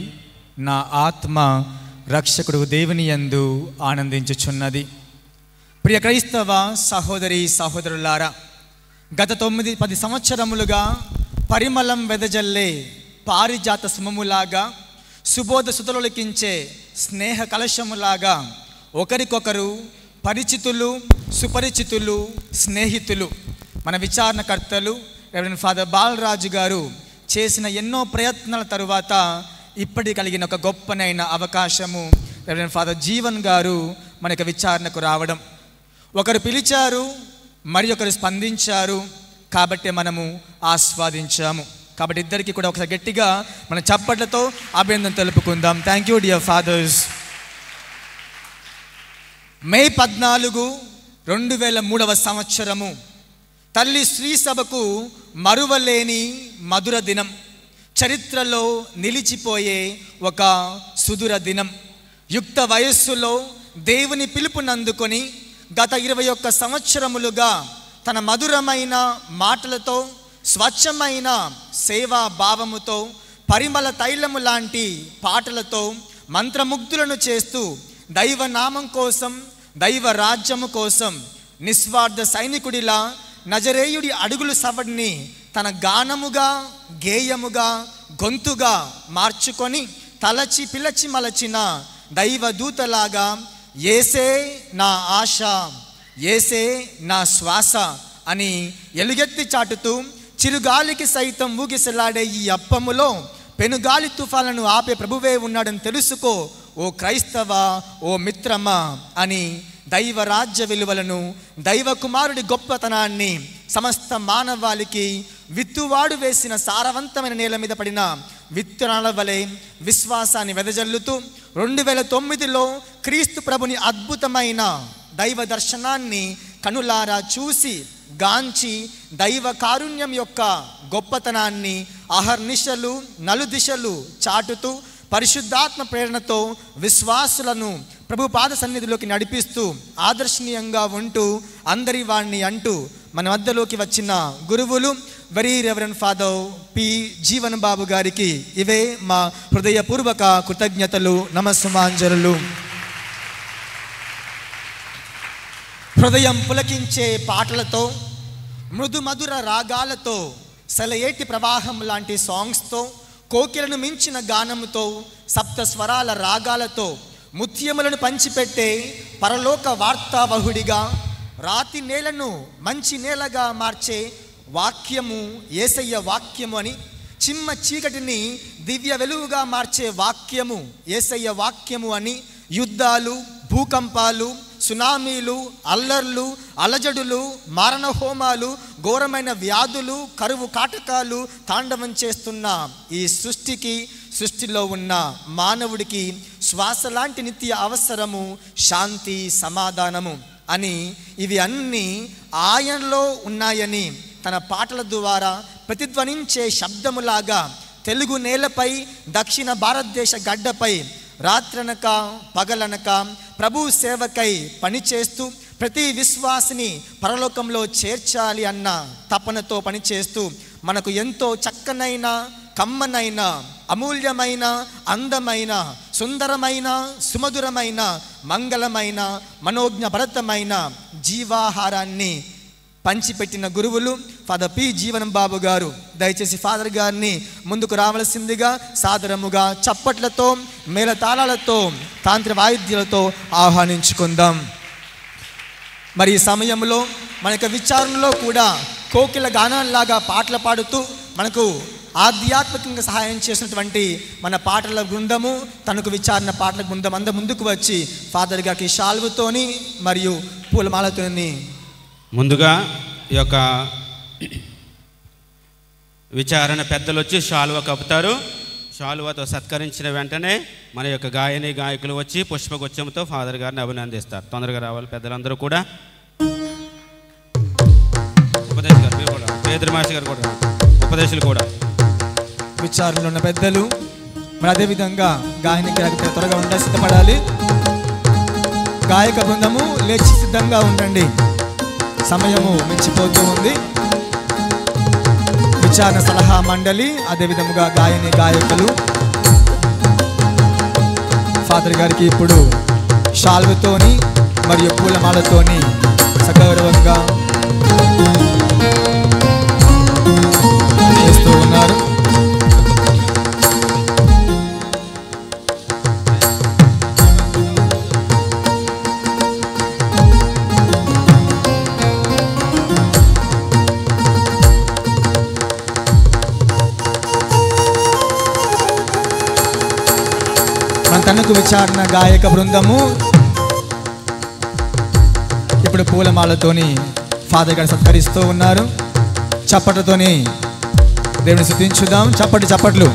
G: నా ఆత్మ రక్షకుడు దేవుని యందు ఆనందించుచున్నది. ప్రియ క్రైస్తవ సహోదరి సహోదరులారా, గత 9-10 సంవత్సరములుగా పరిమళం వెదజల్లే పారిజాత సుమములాగా, సుబోధ సుతలొలికించే స్నేహ కలశములాగా ఒకరికొకరు పరిచితులు, సుపరిచితులు, స్నేహితులు మన విచారణకర్తలు రెవరెండ్ ఫాదర్ బాలరాజు గారు చేసిన ఎన్నో ప్రయత్నాల తరువాత ఇప్పటి కలిగిన ఒక గొప్పనైన అవకాశము రెవరెండ్ ఫాదర్ జీవన్ గారు మనకు విచారణకు రావడం. ఒకరు పిలిచారు, మరి ఒకరు స్పందించారు, కాబట్టి మనము ఆస్వాదించాము. కాబట్టి ఇద్దరికి కూడా ఒకసారి గట్టిగా మన చప్పట్లతో అభినందన తెలుపుకుందాం. Thank you dear fathers. May 14, 2003 సంవత్సరము తల్లి శ్రీ సభకు మరువలేని మధుర దినం, చరిత్రలో నిలిచిపోయే ఒక సుదూర దినం. యుక్త వయస్సులో దేవుని పిలుపునందుకొని గత 21 సంవత్సరములుగా తన మధురమైన మాటలతో, స్వచ్ఛమైన సేవా భావముతో, పరిమళ తైలము లాంటి పాటలతో మంత్రముగ్ధులను చేస్తూ దైవ నామం కోసం, దైవ రాజ్యము కోసం నిస్వార్థ సైనికుడిలా నజరేయుడి అడుగులు సవడిని తన గానముగా, గేయముగా, గొంతుగా మార్చుకొని తలచి పిలచి మలచిన దైవ దూతలాగా యేసే నా ఆశ, యేసే నా శ్వాస అని ఎలుగెత్తి చాటుతూ చిరుగాలికి సైతం ఊగిసలాడే ఈ అప్పములో పెనుగాలి తుఫాలను ఆపే ప్రభువే ఉన్నాడని తెలుసుకో ఓ క్రైస్తవ, ఓ మిత్రమా అని దైవ రాజ్య విలువలను, దైవ కుమారుడి గొప్పతనాన్ని సమస్త మానవాళికి విత్తువాడు వేసిన సారవంతమైన నేల మీద పడిన విత్తనాల వలె విశ్వాసాన్ని వెదజల్లుతూ 2009లో క్రీస్తు ప్రభుని అద్భుతమైన దైవ దర్శనాన్ని కనులారా చూసి గాంచి దైవ కారుణ్యం యొక్క గొప్పతనాన్ని అహర్నిశలు నలుదిశలు చాటుతూ పరిశుద్ధాత్మ ప్రేరణతో విశ్వాసులను ప్రభు పాద సన్నిధిలోకి నడిపిస్తూ ఆదర్శనీయంగా ఉంటూ అందరి వాణ్ణి అంటూ మన మధ్యలోకి వచ్చిన గురువులు very reverend father P Jeevan Babu గారికి ఇవే మా హృదయపూర్వక కృతజ్ఞతలు, నమస్సుమాంజలు. హృదయం పులకించే పాటలతో, మృదు మధుర రాగాలతో, సెలయేటి ప్రవాహం లాంటి సాంగ్స్తో, కోకిలను మించిన గానముతో, సప్త స్వరాల రాగాలతో ముత్యములను పంచిపెట్టే పరలోక వార్తావహుడిగా, రాతి నేలను మంచి నేలగా మార్చే వాక్యము యేసయ్య వాక్యము అని, చిమ్మ చీకటిని దివ్య వెలుగుగా మార్చే వాక్యము యేసయ్య వాక్యము అని, యుద్ధాలు, భూకంపాలు, సునామీలు, అల్లర్లు, అలజడులు, మారణ హోమాలు, ఘోరమైన వ్యాధులు, కరువు కాటకాలు తాండవం చేస్తున్న ఈ సృష్టిలో ఉన్న మానవుడికి శ్వాస లాంటి నిత్య అవసరము శాంతి, సమాధానము అని ఇవి అన్నీ ఆయనలో ఉన్నాయని తన పాటల ద్వారా ప్రతిధ్వనించే శబ్దములాగా తెలుగు నేలపై, దక్షిణ భారతదేశ గడ్డపై రాత్రనక పగలనక ప్రభు సేవకై పనిచేస్తూ ప్రతి విశ్వాసిని పరలోకంలో చేర్చాలి అన్న తపనతో పనిచేస్తూ మనకు ఎంతో చక్కనైన, కమ్మనైన, అమూల్యమైన, అందమైన, సుందరమైన, సుమధురమైన, మంగళమైన, మనోజ్ఞభరితమైన జీవాహారాన్ని పంచిపెట్టిన గురువులు ఫాదర్ పి జీవనం బాబు గారు. దయచేసి ఫాదర్ గారిని ముందుకు రావలసిందిగా సాదరముగా చప్పట్లతో, మేళతాళాలతో, తాంత్ర వాయిద్యాలతో ఆహ్వానించుకుందాం. మరి ఈ సమయంలో మన యొక్క విచారణలో కూడా కోకిల గానాల్లాగా పాటలు పాడుతూ మనకు ఆధ్యాత్మికంగా సహాయం చేసినటువంటి మన పాటల బృందము, తనకు విచారణ పాటల బృందం అందరూ ముందుకు వచ్చి ఫాదర్ గారికి షాల్వుతోని మరియు పూలమాలతోని
E: ముందుగా ఈ యొక్క విచారణ పెద్దలు వచ్చి షాల్వ కప్పుతారు. షాల్వతో సత్కరించిన వెంటనే మన యొక్క గాయకులు వచ్చి పుష్పగుచ్చంతో ఫాదర్ గారిని అభినందిస్తారు. తొందరగా రావాలి పెద్దలందరూ కూడా. ఉపదేశ్ గారు కూడా, పేదరి మాస్టర్ గారు కూడా, ఉపదేశాలు కూడా,
G: విచారణలో ఉన్న పెద్దలు. మరి అదేవిధంగా గాయనికి త్వరగా ఉండాలి, సిద్ధపడాలి. గాయక బృందము లేచి సిద్ధంగా ఉండండి, సమయము మించిపోతూ ఉంది. విచారణ సలహా మండలి, అదేవిధంగా గాయకులు ఫాదర్ గారికి ఇప్పుడు షాల్వతోని మరియు పూలమాలతోని సగౌరవంగా చేస్తూ ఉన్నారు. తనకు విచారణ గాయక బృందము ఇప్పుడు పూలమాలతోని ఫాదర్ గారిని సత్కరిస్తూ ఉన్నారు. చప్పట్లతోని దేవుని స్తుతించుదాం. చప్పట్లు.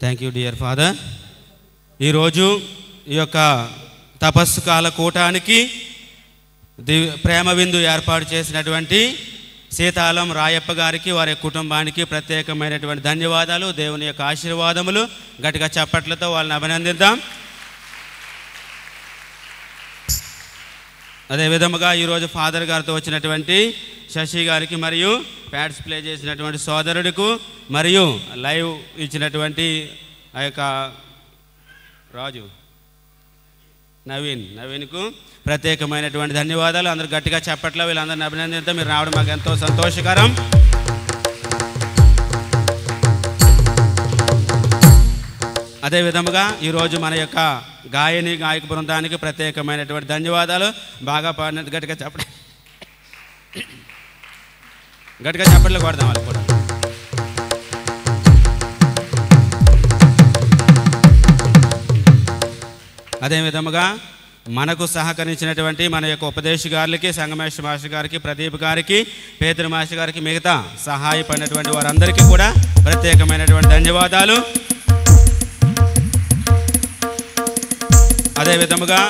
E: Thank you dear father. ఈరోజు ఈ యొక్క తపస్సు కాల కూటానికి ప్రేమ విందు ఏర్పాటు చేసినటువంటి సీతాలం రాయప్ప గారికి, వారి కుటుంబానికి ప్రత్యేకమైనటువంటి ధన్యవాదాలు, దేవుని యొక్క ఆశీర్వాదములు. గట్టిగా చప్పట్లతో వాళ్ళని అభినందిద్దాం. అదేవిధముగా ఈరోజు ఫాదర్ గారితో వచ్చినటువంటి శశి గారికి మరియు ప్యాడ్స్ ప్లే చేసినటువంటి సోదరుడికు మరియు లైవ్ ఇచ్చినటువంటి ఆ యొక్క రాజు నవీన్కు ప్రత్యేకమైనటువంటి ధన్యవాదాలు. అందరూ గట్టిగా చెప్పట్లో వీళ్ళందరినీ అభినందిద్దాం. మీరు రావడం మాకు ఎంతో సంతోషకరం. అదేవిధముగా ఈరోజు మన యొక్క గాయక బృందానికి ప్రత్యేకమైనటువంటి ధన్యవాదాలు. బాగా పాడినట్టు గట్టిగా చప్పట్లు కొడదాం వాళ్ళు కూడా. అదేవిధముగా మనకు సహకరించినటువంటి మన యొక్క ఉపదేశ గారులకి, సంగమేష్ మాస్టర్ గారికి, ప్రదీప్ గారికి, పేదరి మాస్టర్ గారికి, మిగతా సహాయపడినటువంటి వారందరికీ కూడా ప్రత్యేకమైనటువంటి ధన్యవాదాలు. అదేవిధముగా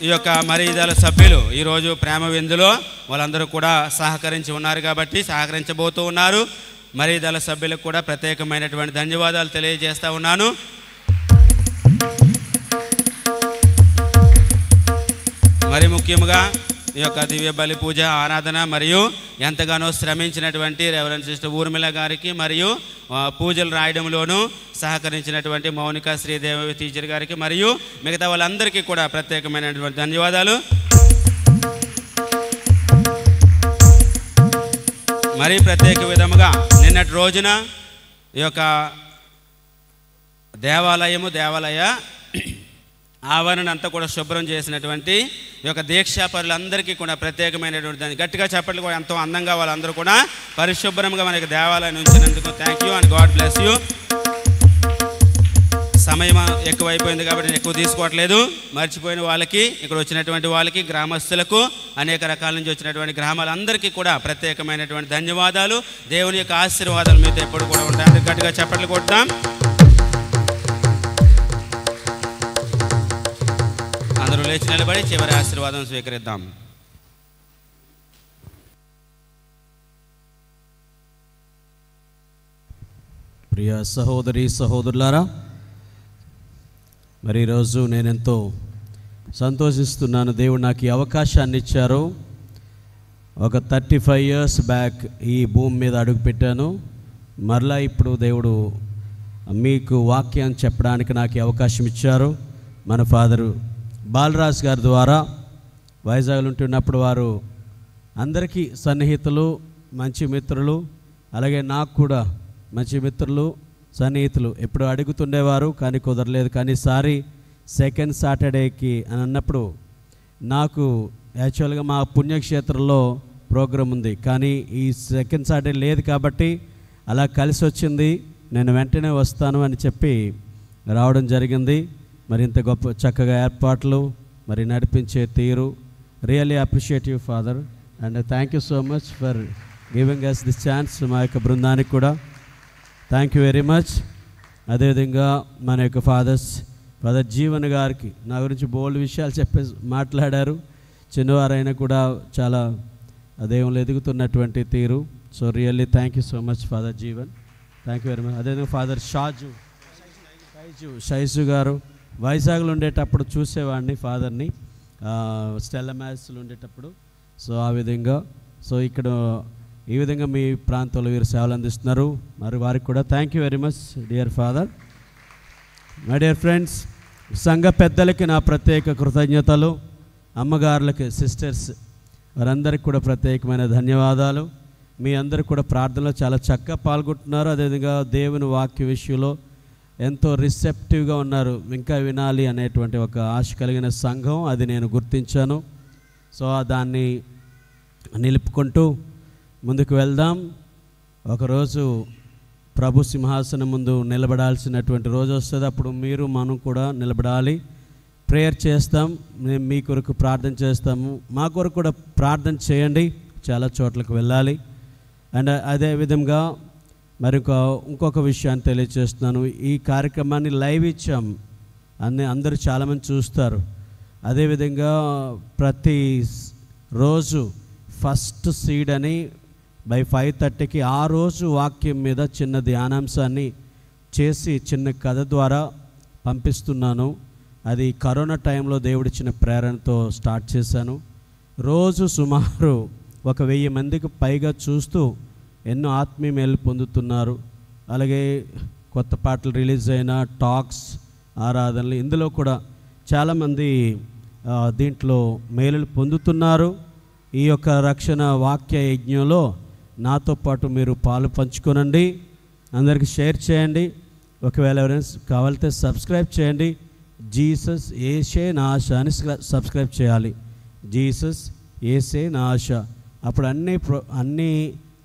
E: ఈ యొక్క మరీదాల సభ్యులు ఈరోజు ప్రేమ విందులో వాళ్ళందరూ కూడా సహకరించి ఉన్నారు కాబట్టి సహకరించబోతూ ఉన్నారు. మరీదాల సభ్యులకు కూడా ప్రత్యేకమైనటువంటి ధన్యవాదాలు తెలియజేస్తూ ఉన్నాను. మరి ముఖ్యంగా ఈ యొక్క దివ్య బలి పూజ ఆరాధన మరియు ఎంతగానో శ్రమించినటువంటి రెవరెండ్ సిస్టర్ ఊర్మిళ గారికి మరియు పూజలు రాయడంలోనూ సహకరించినటువంటి మౌనిక శ్రీదేవి టీచర్ గారికి మరియు మిగతా వాళ్ళందరికీ కూడా ప్రత్యేకమైనటువంటి ధన్యవాదాలు. మరీ ప్రత్యేక విధముగా నిన్నటి రోజున ఈ యొక్క దేవాలయ ఆవరణ అంతా కూడా శుభ్రం చేసినటువంటి ఈ యొక్క దీక్షాపరులందరికీ కూడా ప్రత్యేకమైనటువంటి దాన్ని గట్టిగా చెప్పట్లు కూడా ఎంతో అందంగా వాళ్ళందరూ కూడా పరిశుభ్రంగా మనకి దేవాలయం ఉంచినందుకు thank you and God bless you. సమయం ఎక్కువైపోయింది కాబట్టి నేను ఎక్కువ తీసుకోవట్లేదు. మర్చిపోయిన వాళ్ళకి, ఇక్కడ వచ్చినటువంటి వాళ్ళకి, గ్రామస్తులకు, అనేక రకాల నుంచి వచ్చినటువంటి గ్రామాలందరికీ కూడా ప్రత్యేకమైనటువంటి ధన్యవాదాలు. దేవుని యొక్క ఆశీర్వాదాలు మీతో ఎప్పుడు కూడా ఉంటాయి. గట్టిగా చెప్పట్లు కొడతాం. అందరూ లేచి నిలబడి చివరి ఆశీర్వాదం స్వీకరిద్దాం.
F: ప్రియ సహోదరి సహోదరులారా, మరి ఈరోజు నేనెంతో సంతోషిస్తున్నాను. దేవుడు నాకు ఈ అవకాశాన్ని ఇచ్చారు. ఒక 35 years బ్యాక్ ఈ భూమి మీద అడుగుపెట్టాను. మరలా ఇప్పుడు దేవుడు మీకు వాక్యం చెప్పడానికి నాకు ఈ అవకాశం ఇచ్చారు. మన ఫాదరు బాలరాజ్ గారి ద్వారా వైజాగ్లో ఉంటున్నప్పుడు వారు అందరికీ సన్నిహితులు, మంచి మిత్రులు, అలాగే నాకు కూడా మంచి మిత్రులు, సన్నిహితులు. ఎప్పుడు అడుగుతుండేవారు కానీ కుదరలేదు. కానీ ఈసారి సెకండ్ సాటర్డేకి అని అన్నప్పుడు నాకు యాక్చువల్గా మా పుణ్యక్షేత్రంలో ప్రోగ్రాం ఉంది, కానీ ఈ సెకండ్ సాటర్డే లేదు కాబట్టి అలా కలిసి వచ్చింది. నేను వెంటనే వస్తాను అని చెప్పి రావడం జరిగింది. మరి ఇంత గొప్ప చక్కగా ఏర్పాట్లు, మరి నడిపించే తీరు, really appreciate you father and thank you so much for giving us this chance. మా యొక్క బృందానికి కూడా థ్యాంక్ యూ వెరీ మచ్. అదేవిధంగా మన యొక్క ఫాదర్ జీవన్ గారికి నా గురించి బోల్డ్ విషయాలు మాట్లాడారు. చిన్నవారైనా కూడా చాలా దేవుళ్ళు ఎదుగుతున్నటువంటి తీరు. So really thank you so much father Jeevan, thank you very much. అదేవిధంగా ఫాదర్ షైజు గారు వైజాగ్లో ఉండేటప్పుడు చూసేవాడిని ఫాదర్ని, స్టెల్లా మ్యాథ్స్లో ఉండేటప్పుడు. సో ఆ విధంగా ఇక్కడ ఈ విధంగా మీ ప్రాంతంలో వీరు సేవలు అందిస్తున్నారు. మరి వారికి కూడా thank you very much dear father. My dear friends, సంఘ పెద్దలకి నా ప్రత్యేక కృతజ్ఞతలు, అమ్మగారులకి, సిస్టర్స్ వారందరికీ కూడా ప్రత్యేకమైన ధన్యవాదాలు. మీ అందరూ కూడా ప్రార్థనలో చాలా చక్కగా పాల్గొంటున్నారు. అదేవిధంగా దేవుని వాక్య విషయంలో ఎంతో రిసెప్టివ్గా ఉన్నారు. ఇంకా వినాలి అనేటువంటి ఒక ఆశ కలిగిన సంఘం, అది నేను గుర్తించాను. సో దాన్ని నిలుపుకుంటూ ముందుకు వెళ్దాం. ఒకరోజు ప్రభు సింహాసనం ముందు నిలబడాల్సినటువంటి రోజు వస్తుంది. అప్పుడు మీరు మనం కూడా నిలబడాలి. ప్రేయర్ చేస్తాం, మేము మీ కొరకు ప్రార్థన చేస్తాము. మా కొరకు కూడా ప్రార్థన చేయండి. చాలా చోట్లకు వెళ్ళాలి. అండ్ అదేవిధంగా మరి ఇంకొక విషయాన్ని తెలియజేస్తున్నాను. ఈ కార్యక్రమాన్ని లైవ్ ఇచ్చాం, అందరూ చాలామంది చూస్తారు. అదేవిధంగా ప్రతి రోజు ఫస్ట్ సీడ్ అని బై 5:30కి ఆ రోజు వాక్యం మీద చిన్న ధ్యానాంశాన్ని చేసి చిన్న కథ ద్వారా పంపిస్తున్నాను. అది కరోనా టైంలో దేవుడిచ్చిన ప్రేరణతో స్టార్ట్ చేశాను. రోజు సుమారు 1000 మందికి పైగా చూస్తూ ఎన్నో ఆత్మీయ మేలు పొందుతున్నారు. అలాగే కొత్త పాటలు రిలీజ్ అయిన టాక్స్, ఆరాధనలు, ఇందులో కూడా చాలామంది దీంట్లో మేలులు పొందుతున్నారు. ఈ యొక్క రక్షణ వాక్య యజ్ఞంలో నాతో పాటు మీరు పాలు పంచుకోనండి, అందరికీ షేర్ చేయండి. ఒకవేళ ఎవరైనా కావాలితే సబ్స్క్రైబ్ చేయండి. జీసస్ ఏసే నా ఆశ అని సబ్స్క్రైబ్ చేయాలి. జీసస్ ఏసే నా ఆశ. అప్పుడు అన్ని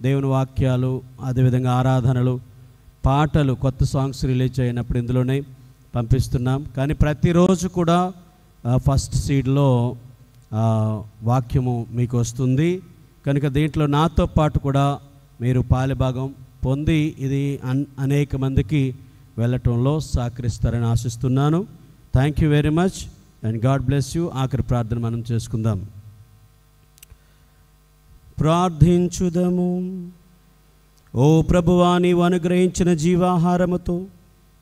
F: దేవుని వాక్యాలు, అదేవిధంగా ఆరాధనలు, పాటలు, కొత్త సాంగ్స్ రిలీజ్ అయినప్పుడు ఇందులోనే పంపిస్తున్నాం. కానీ ప్రతిరోజు కూడా ఫస్ట్ సీడ్లో వాక్యము మీకు వస్తుంది కనుక దీంట్లో నాతో పాటు కూడా మీరు పాలుభాగం పొంది ఇది అనేక మందికి వెళ్ళటంలో సహకరిస్తారని ఆశిస్తున్నాను. Thank you very much and God bless you. ఆఖరి ప్రార్థన మనం చేసుకుందాం. ప్రార్థించుదము. ఓ ప్రభువా, నీవు అనుగ్రహించిన జీవాహారముతో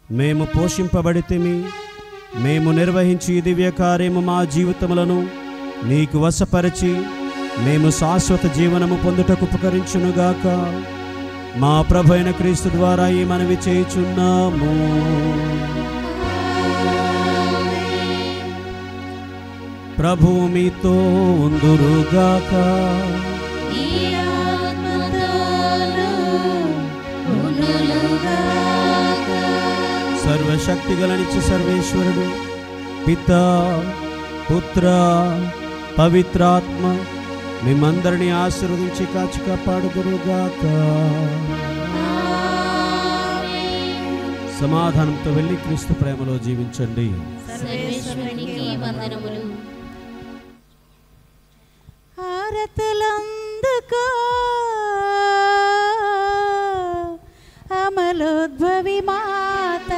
F: మేము పోషింపబడితిమి. మేము నిర్వహించి దివ్య కార్యము మా జీవితములను నీకు వశపరిచి మేము శాశ్వత జీవనము పొందుటకు ఉపకరించునుగాక. మా ప్రభు అయిన క్రీస్తు ద్వారా ఈ మనవి చేయుచున్నాము. ప్రభువు మీతో ఉందురుగాక. సర్వశక్తి గలనిచ్చు సర్వేశ్వరుడు పితా పుత్ర పవిత్రాత్మ మిమ్మందరినీ ఆశీర్వదించి కాచి కాపాడుదురుగాక. సమాధానంతో వెళ్ళి క్రీస్తు ప్రేమలో జీవించండి.
I: హారతులందుకో అమలోద్భవి మాత,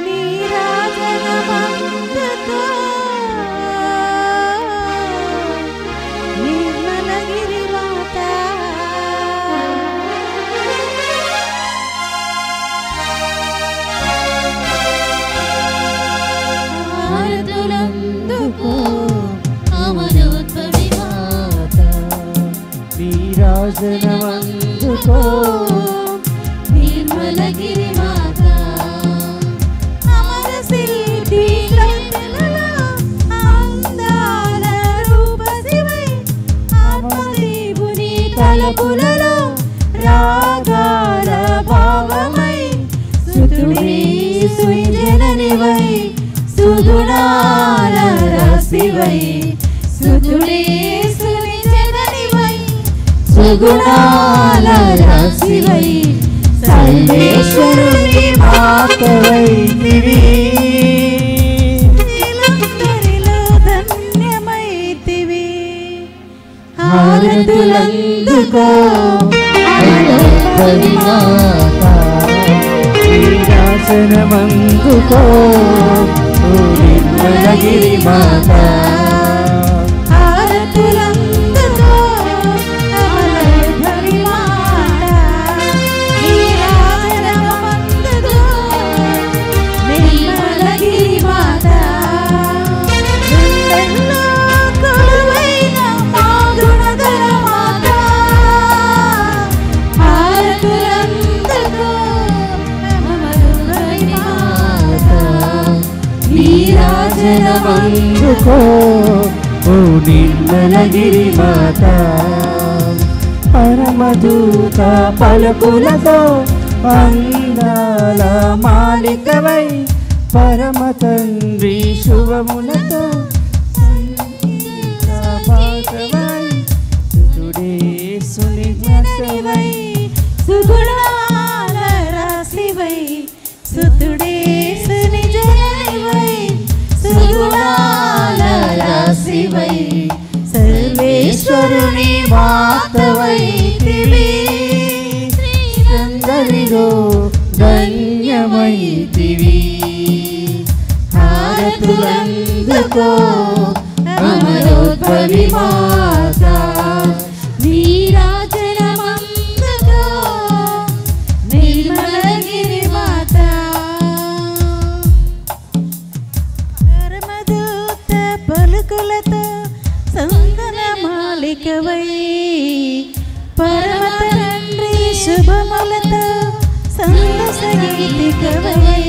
I: నీరాజనమందుకో నిర్మలగిరి మాత.
B: హారతులందుకో అమలోద్భవి మాత, నీరాజనమందుకో నిర్మలగిరి మాత.
I: అమర శిల్పి కవితలలో అందాల రూపసివై, ఆత్మదీపుని తలపులలో రాగాల భావమై, సుతుడి సుజననివై సుగుణాల రాశివై, సుతుడి సుజననివై సుగుణాల రాశివై, సర్వేశ్వరుని మాతవైతివి. నీలందరిలో ధన్యమైతివి. హారతులందుకో
B: అమలోద్భవి మాత, నీరాజనమందుకో నిర్మలగిరి మాత.
I: హారతులందుకో అమలోద్భవి మాత, నీరాజనమందుకో నిర్మలగిరి మాత. గుండెల్లో కొలువైన మా గుణగల మాత, హారతులందుకో అమలోద్భవి మాత,
B: నీరాజనమందుకో ఓ నిర్మలగిరి మాత. పరమదూత పలుకులతో అందాల మాలికవై, పరమ తండ్రి శుభములతో సంగీతపాఠవై, సుతుడే సునిర్మలవై
I: సుగుణాల రాశివై, సుతుడే సునిజననివై సుగుణాల రాశివై, సర్వేశ్వరుని మాతవైతివి.
B: అందరిలో ధన్యమైతివి. హారతులందుకో అమలోద్భవి మాత,
I: నీరాజనమందుకో నిర్మలగిరి మాత. పరమదూత పలుకులతో సందన మాలికవై, పరమ తండ్రి శుభములతో సందస గీతికవై,